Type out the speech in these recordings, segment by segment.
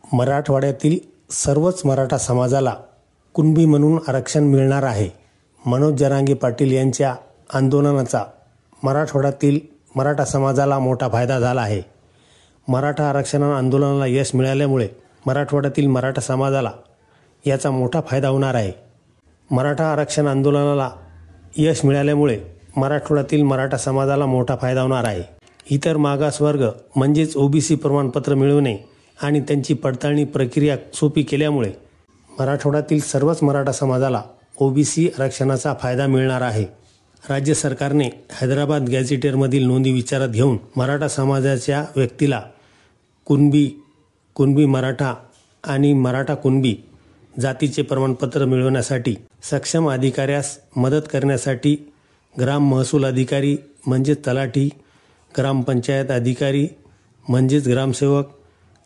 मराठवाड्यातील सर्वच मराठा समाजाला कुणबी म्हणून आरक्षण मिळणार आहे। मनोज जरांगे पाटील यांच्या आंदोलनाचा मराठवाड्यातील मराठा समाजाला मोठा फायदा झाला आहे। मराठा आरक्षण आंदोलनाला यश मिळाल्यामुळे मराठवाड्यातील मराठा समाजाला याचा मोठा फायदा होणार आहे। मराठा आरक्षण आंदोलनाला यश मिळाल्यामुळे मराठवाड्यातील मराठा समाजाला मोठा फायदा होणार आहे। इतर मागासवर्ग म्हणजेच ओबीसी प्रमाणपत्र मिळवणे आणि त्यांची पडताळणी प्रक्रिया सोपी केल्यामुळे मराठवाड्यातील सर्वच मराठा समाजाला ओबीसी आरक्षणाचा फायदा मिळणार आहे। राज्य सरकारने हैदराबाद गॅझेटियरमधील नोंदी विचारात घेऊन मराठा समाजाच्या व्यक्तीला कुणबी मराठा आणि मराठा कुणबी जातीचे प्रमाणपत्र मिळवण्यासाठी सक्षम अधिकाऱ्यास मदत करण्यासाठी ग्राम महसूल अधिकारी म्हणजेच तलाठी, ग्रामपंचायत अधिकारी म्हणजेच ग्रामसेवक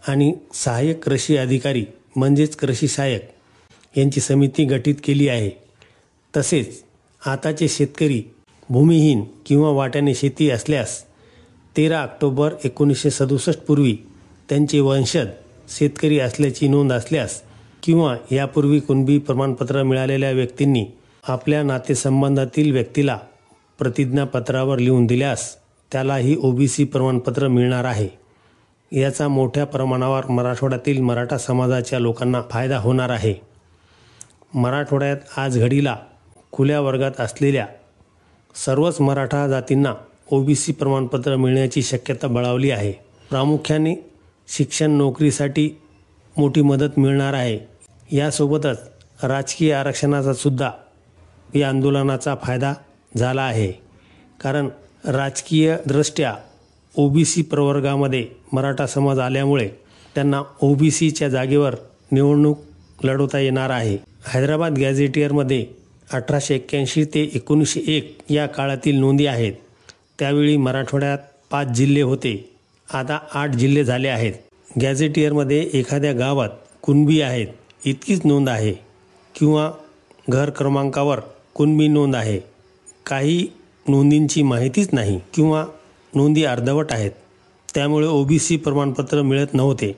आणि सहाय्यक कृषी अधिकारी म्हणजेच कृषी सहाय्यक यांची समिती गठीत केली आहे। तसेच आताचे शेतकरी भूमिहीन किंवा वाट्याने शेती असल्यास 13 ऑक्टोबर 1967 पूर्वी त्यांचे वंशज शेतकरी असल्याची नोंद असल्यास किंवा यापूर्वी कुणबी प्रमाणपत्र मिळालेल्या व्यक्तींनी आपल्या नातेसंबंधातील व्यक्तीला प्रतिज्ञापत्रावर लिहून दिल्यास त्यालाही ओबीसी प्रमाणपत्र मिळणार आहे। याचा मोठ्या प्रमाणावर मराठवाड्यातील मराठा समाजाच्या लोकांना फायदा होणार आहे। मराठवाड्यात आज घडीला खुल्या वर्गात असलेल्या सर्वच मराठा जातींना ओबीसी प्रमाणपत्र मिळण्याची शक्यता बळावली आहे। प्रामुख्याने शिक्षण नोकरीसाठी मोठी मदत मिळणार आहे। यासोबतच राजकीय आरक्षणाचा सुद्धा या आंदोलनाचा फायदा झाला आहे, कारण राजकीय दृष्ट्या ओबीसी प्रवर्गामध्ये मराठा समाज आल्यामुळे त्यांना ओबीसीच्या जागेवर निवडणूक लढवता येणार आहे। हैदराबाद गॅझेटियरमध्ये 1881 ते 1901 या काळातील नोंदी आहेत। त्यावेळी मराठवाड्यात 5 जिल्हे होते, आता 8 जिल्हे झाले आहेत। गॅझेटियरमध्ये एखाद्या गावात कुणबी आहेत इतकीच नोंद आहे किंवा घर क्रमांकावर कुणबी नोंद आहे। काही नोंदींची माहितीच नाही किंवा नोंदी अर्धवट आहेत, त्यामुळे ओबीसी प्रमाणपत्र मिळत नव्हते।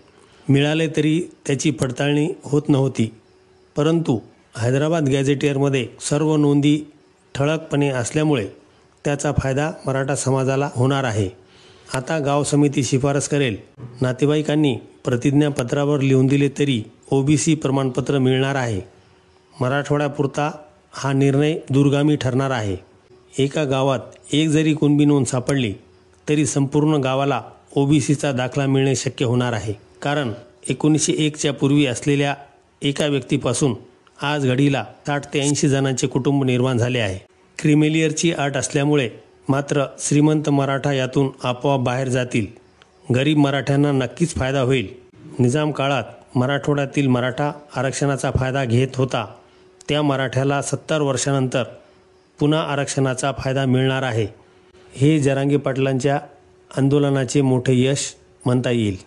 मिळाले तरी त्याची पडताळणी होत नव्हती। परंतु हैदराबाद गॅझेटियरमध्ये सर्व नोंदी ठळकपणे असल्यामुळे त्याचा फायदा मराठा समाजाला होणार आहे। आता गाव समिती शिफारस करेल, नातेवाईकांनी प्रतिज्ञापत्रावर लिहून दिले तरी ओबीसी प्रमाणपत्र मिळणार आहे। मराठवाड्यापुरता हा निर्णय दूरगामी ठरणार आहे। एका गावात एक जरी कुणबी नोंद सापडली तरी संपूर्ण गावाला ओबीसीचा दाखला मिळणे शक्य होणार आहे, कारण 1901च्या पूर्वी असलेल्या एका व्यक्तीपासून आज घडीला 60 ते 80 जणांचे कुटुंब निर्माण झाले आहे। क्रिमिलियरची अट असल्यामुळे मात्र श्रीमंत मराठा यातून आपोआप बाहेर जातील। गरीब मराठ्यांना नक्कीच फायदा होईल। निजाम काळात मराठवाड्यातील मराठा आरक्षणाचा फायदा घेत होता, त्या मराठ्याला 70 वर्षानंतर पुन्हा आरक्षणाचा फायदा मिळणार आहे। हे जरांगे पाटलांच्या आंदोलनाचे मोठे यश म्हणता येईल।